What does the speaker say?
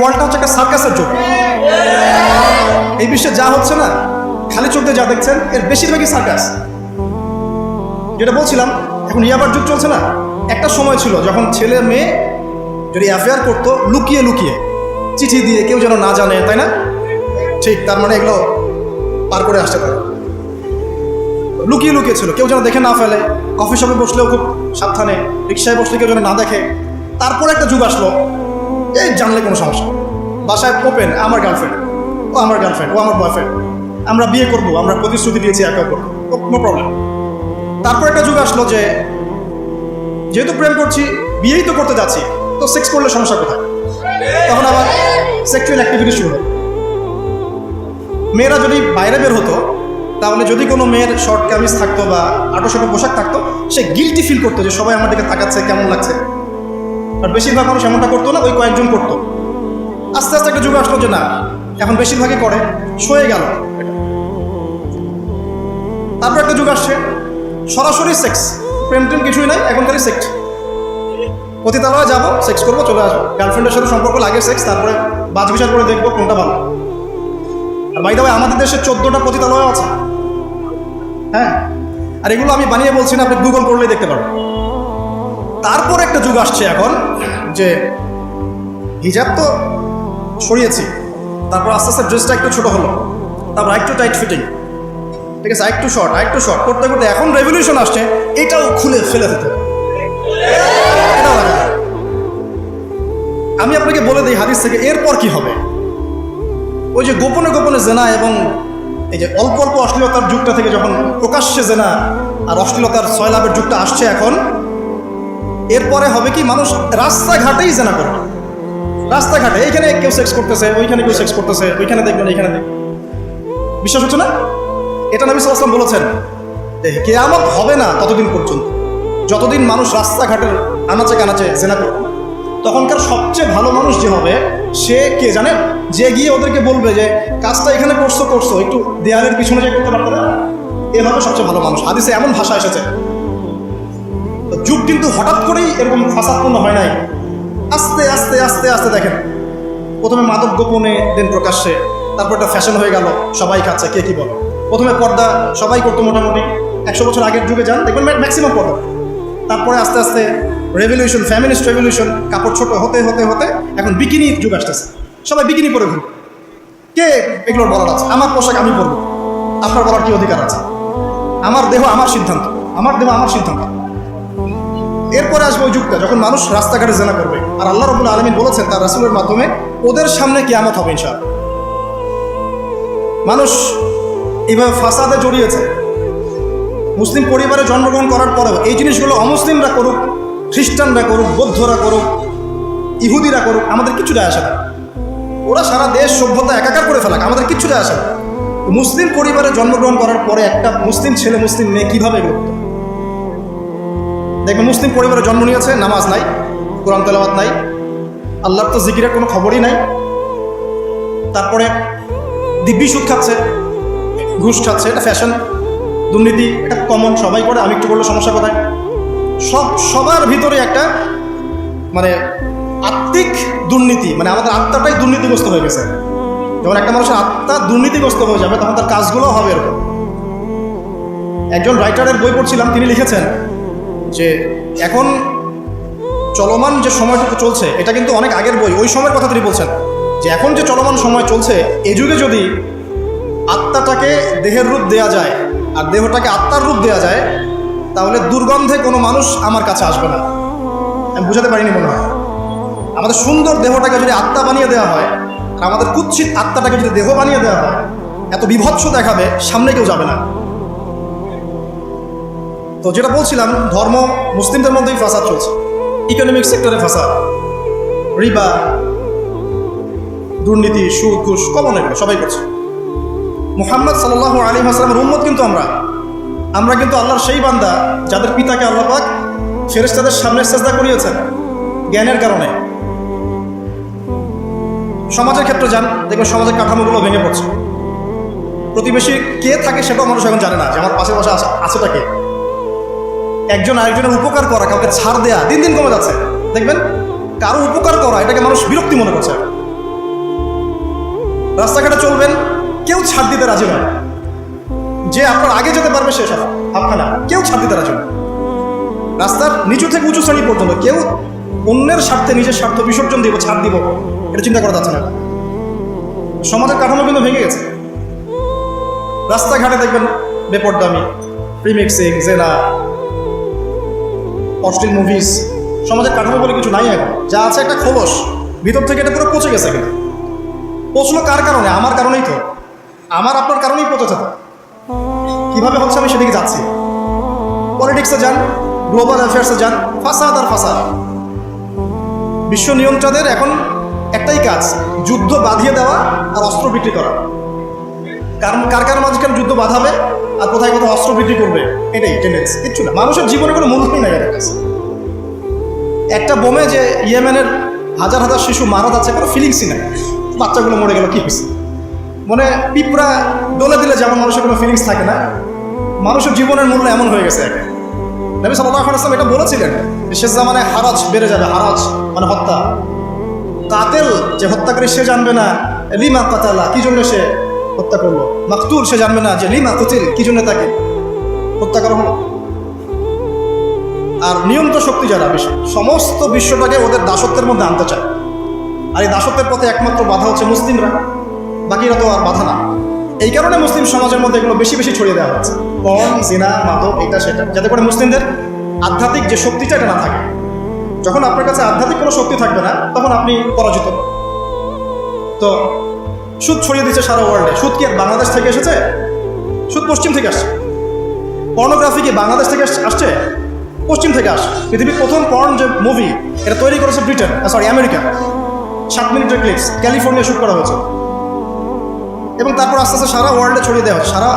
ওয়ার্ল্ডটা হচ্ছে একটা সার্কাসের যুগ। এই বিশ্বে যা হচ্ছে না, খালি চোখ দিয়ে যা দেখছেন, এর বেশিরভাগই সার্কাস। যেটা বলছিলাম, এখন ইয়াবার যুগ চলছে না। একটা সময় ছিল যখন ছেলে মেয়ে যদি অ্যাফেয়ার করতো লুকিয়ে লুকিয়ে, চিঠি দিয়ে, কেউ যেন না জানে, তাই না? ঠিক, তার মানে এগুলো পার করে আসতে পারে। লুকিয়ে লুকিয়ে ছিল, কেউ যেন দেখে না ফেলে। কফি শপে বসলেও খুব সাবধানে, রিক্সায় বসলে কেউ যেন না দেখে। তারপরে একটা যুগ আসলো, এই জানলে কোনো সমস্যা, বাসায় ওপেন, আমার গার্লফ্রেন্ড, ও আমার গার্লফ্রেন্ড, ও আমার বয়ফ্রেন্ড, আমরা বিয়ে করবো, আমরা প্রতিশ্রুতি দিয়েছি একে অপর, নো প্রবলেম। তারপর একটা যুগ আসলো যে যেহেতু প্রেম করছি, বিয়েই তো করতে যাচ্ছি, তো সেক্স করলে সমস্যা কোথায়? তখন আবার সেক্সুয়াল অ্যাক্টিভিটি শুরু হলো। মেয়েরা যদি বাইরে বের হতো, তাহলে যদি কোনো মেয়ের শর্ট কামিজ থাকতো বা আটোসাটো পোশাক থাকতো, সে গিল্টি ফিল করতো যে সবাই আমার দিকে তাকাচ্ছে, কেমন লাগছে। আর বেশিরভাগ মানুষ এমনটা করতো না, ওই কয়েকজন করতো। আস্তে আস্তে একটা যুগ আসলো যে না, এখন বেশিরভাগই করে, সয়ে গেল। তারপর একটা যুগ আসছে সরাসরি সেক্স, প্রেম টেম কিছুই নাই, এখনকারই সেক্স। পতিতালয়ে যাবো, সেক্স করবো, চলে আসবো। গার্লফ্রেন্ডের সাথে সম্পর্ক লাগে সেক্স, তারপরে বাজ বিচার করে দেখবো কোনটা ভালো। আর বাই দ্য ওয়ে, আমাদের দেশে 14টা পতিতালয় আছে। হ্যাঁ, আর এগুলো আমি বানিয়ে বলছি না, আপনি গুগল করলেই দেখতে পারবেন। তারপর একটা যুগ আসছে এখন যে হিজাব তো সরিয়েছি, তারপর আস্তে আস্তে ড্রেসটা একটু ছোট হলো, তারপর একটু টাইট ফিটিং, ঠিক আছে, একটু শর্ট করতে করতে এখন রেভলিউশন আসছে, এটাও খুলে ফেলে দিতে। এটাও লাগে। আমি আপনাকে বলে দিই হাদিস থেকে, এরপর কি হবে? ওই যে গোপনে গোপনে জেনা এবং এই যে অল্প অল্প অশ্লীলতার যুগটা থেকে যখন প্রকাশ্যে জেনা আর অশ্লীলতার সয়লাভের যুগটা আসছে এখন, এরপরে হবে কি, মানুষ রাস্তাঘাটেই জেনা করবে। রাস্তাঘাটে এইখানে কেউ সেক্স করতেছে, ওইখানে কেউ সেক্স করতেছে, ওইখানে দেখবেন, এইখানে দেখবেন। বিশ্বাস হচ্ছে না? এটা নবী সাল্লাল্লাহু আলাইহি ওয়াসাল্লাম বলেছেন, কিয়ামত হবে না ততদিন পর্যন্ত, যতদিন মানুষ রাস্তাঘাটের আনাচে কানাচে জেনা করবে। তখনকার সবচেয়ে ভালো মানুষ যে হবে, সে কে জানেন? যে গিয়ে ওদেরকে বলবে যে কাজটা এখানে করছো, একটু দেয়ালের পিছনে যে করতে পারবে না, এভাবে সবচেয়ে ভালো মানুষ। হাদিসে এমন ভাষা এসেছে। যুগ কিন্তু হঠাৎ করেই এরকম ফাসাদপূর্ণ হয় নাই, আস্তে আস্তে আস্তে আস্তে দেখেন, প্রথমে মাদক গোপনে, দেন প্রকাশ্যে, তারপর একটা ফ্যাশন হয়ে গেল, সবাই খাচ্ছে, কে কি বলে। প্রথমে পর্দা সবাই করতো মোটামুটি, 100 বছর আগের যুগে যান দেখবেন ম্যাক্সিমাম পর্দা। তারপরে আস্তে আস্তে রেভলিউশন, ফ্যামিনিস্ট রেভলিউশন, কাপড় ছোট হতে হতে হতে এখন বিকিনি যুগ আসতেছে, সবাই বিকিনি পরে ঘুরবে। কে এগুলোর বলার আছে? আমার পোশাক আমি পরবো, আপনার বলার কি অধিকার আছে? আমার দেহ আমার সিদ্ধান্ত, আমার দেহ আমার সিদ্ধান্ত। এরপরে আসবে ওই যুগটা যখন মানুষ রাস্তাঘাটে জেনা করবে, আর আল্লাহ রাব্বুল আলামিন বলেছেন তার রাসূলের মাধ্যমে, ওদের সামনে কিয়ামত হবে ইনশাআল্লাহ। মানুষ এইভাবে ফাসাদে জড়িয়েছে। মুসলিম পরিবারে জন্মগ্রহণ করার পরেও এই জিনিসগুলো অমুসলিমরা করুক, খ্রিস্টানরা করুক, বৌদ্ধরা করুক, ইহুদিরা করুক, আমাদের কিচ্ছু যায় আসে না। ওরা সারা দেশ সভ্যতা একাকার করে ফেলাক, আমাদের কিচ্ছু যায় আসে না। মুসলিম পরিবারে জন্মগ্রহণ করার পরে একটা মুসলিম ছেলে, মুসলিম মেয়ে কীভাবে এগুলো করত? দেখবেন মুসলিম পরিবারে জন্ম নিয়েছে, নামাজ নাই, কোরআন তেলাওয়াত নাই, আল্লাহর তো জিকিরের কোনো খবরই নাই। তারপরে দিব্যি সুদ খাচ্ছে, ঘুষ খাচ্ছে, এটা ফ্যাশন। দুর্নীতি এটা কমন, সবাই করে, আমি একটু বললে সমস্যা কোথায়? সবার ভিতরে একটা মানে আত্মিক দুর্নীতি, মানে আমাদের আত্মাটাই দুর্নীতিগ্রস্ত হয়ে গেছে। যখন একটা মানুষের আত্মা দুর্নীতিগ্রস্ত হয়ে যাবে, তখন তার কাজগুলো হবে এরকম। একজন রাইটারের বই পড়ছিলাম, তিনি লিখেছেন যে এখন চলমান যে সময়টুকু চলছে, এটা কিন্তু অনেক আগের বই, ওই সময়ের কথা তিনি বলছেন যে এখন যে চলমান সময় চলছে, এই যুগে যদি আত্মাটাকে দেহের রূপ দেয়া যায় আর দেহটাকে আত্মার রূপ দেয়া যায়, তাহলে দুর্গন্ধে কোনো মানুষ আমার কাছে আসবে না। আমি বুঝাতে পারিনি মনে হয়। আমাদের সুন্দর দেহটাকে যদি আত্মা বানিয়ে দেওয়া হয়, আর আমাদের কুৎসিত আত্মাটাকে যদি দেহ বানিয়ে দেওয়া হয়, এত বিভৎস দেখাবে, সামনে কেউ যাবে না। তো যেটা বলছিলাম, ধর্ম, মুসলিমদের মধ্যেই ফাসাদ চলছে, ইকোনমিক সেক্টরে ফাসাদ, রিবা, দুর্নীতি, সুদ, ঘুষ, কমন, এগুলো সবাই করছে। মুহাম্মদ সাল্লাল্লাহু আলাইহি ওয়াসাল্লামের উম্মত কিন্তু আমরা কিন্তু আল্লাহর সেই বান্দা যাদের পিতাকে আল্লাহ পাক ফেরেশতাদের সামনে সিজদা করিয়েছেন জ্ঞানের কারণে। সমাজের ক্ষেত্রে যান, দেখবেন সমাজের কাঠামোগুলো ভেঙে পড়ছে। প্রতিবেশী কে থাকে সেটাও মানুষ এখন জানে না, যে আমার পাশে আছেটা কে। একজন আরেকজনের উপকার করা, কাউকে ছাড় দেয়া দিন দিন কমে যাচ্ছে। দেখবেন কারো উপকার করা, এটাকে মানুষ বিরক্তি মনে করছে। রাস্তাঘাটে চলবেন, কেউ ছাড় দিতে রাজি নয়। যে আপনার আগে যেতে পারবে সে সারা আপনারা, কেউ ছাড় দিতে রাজি নয়। রাস্তার নিচু থেকে উঁচু শ্রেণী পর্যন্ত কেউ অন্যের স্বার্থে নিজের স্বার্থ বিসর্জন দিব, ছাড় দিব, এটা চিন্তা করা যাচ্ছে না। সমাজের কাঠামো কিন্তু ভেঙে গেছে। রাস্তাঘাটে দেখবেন বেপরদামি, প্রিমিক্সিং, জেনা, অশ্লীল মুভিজ। সমাজের কাঠামো বলে কিছু নাই এখন, যা আছে একটা খোলস, ভিতর থেকে এটা পুরো পচে গেছে। কিন্তু পচলো কার কারণে? আমার কারণেই তো, আমার আপনার কারণেই পচেছে। তো কীভাবে হচ্ছে আমি সেদিকে যাচ্ছি। পলিটিক্সে যান, গ্লোবাল অ্যাফেয়ার্সে যান, ফাসাদ আর ফাসাদ। বিশ্ব নিয়ন্ত্রণের এখন একটাই কাজ, যুদ্ধ বাঁধিয়ে দেওয়া আর অস্ত্র বিক্রি করা। কার কার মাঝখানে যুদ্ধ বাঁধাবে আর কোথায় কোথাও অস্ত্র বিক্রি করবে, এটাই টেন্ডেন্সি, কিচ্ছু না। মানুষের জীবনে কোনো মূল্যই নাই এর কাছে। একটা বোমে যে ইয়েমেনের হাজার হাজার শিশু মারা যাচ্ছে, কোনো ফিলিংসই নাই। বাচ্চাগুলো মরে গেল, কি হয়েছে? মনে পিঁপড়া ডলে দিলে যেমন মানুষের কোনো ফিলিংস থাকে না, মানুষের জীবনের মূল্য এমন হয়ে গেছে। নবী সাল্লাল্লাহু আলাইহি ওয়াসাল্লাম এটা বলেছিলেন যে শেষ জামানায় হারাজ বেড়ে যাবে। হারাজ মানে হত্যা। কাতেল যে হত্যাকারী সে জানবে না লিমা কাতালা, কি জন্য সে হত্যা করলো। মাকতুল সে জানবে না যে লিমা কুতিল, কি জন্য তাকে হত্যা করা হলো। আর নিয়ন্ত্রণ শক্তি যারা সমস্ত বিশ্বটাকে ওদের দাসত্বের মধ্যে আনতে চায়। আর এই দাসত্বের পথে একমাত্র বাধা হচ্ছে মুসলিমরা, বাকিরা তো আর বাধা না। এই কারণে মুসলিম সমাজের মধ্যে এগুলো বেশি বেশি ছড়িয়ে দেওয়া হচ্ছে, পর্ন, জিনা, মাদক, এটা সেটা, যাতে করে মুসলিমদের আধ্যাত্মিক যে শক্তিটা এটা না থাকে। যখন আপনার কাছে আধ্যাত্মিক কোনো শক্তি থাকবে না, তখন আপনি পরাজিত। তো সুদ ছড়িয়ে দিচ্ছে সারা ওয়ার্ল্ডে। সুদ কি আর বাংলাদেশ থেকে এসেছে? সুদ পশ্চিম থেকে আসছে। পর্নোগ্রাফি কি বাংলাদেশ থেকে আসছে? পশ্চিম থেকে আসছে। পৃথিবীর প্রথম পর্ন যে মুভি, এটা তৈরি করেছে ব্রিটেন, আমেরিকা। 7 মিনিটের ক্লিপস ক্যালিফোর্নিয়া শুট করা হয়েছে, এবং তারপর আস্তে আস্তে সারা ওয়ার্ল্ডে ছড়িয়ে দেওয়া হচ্ছে। সারা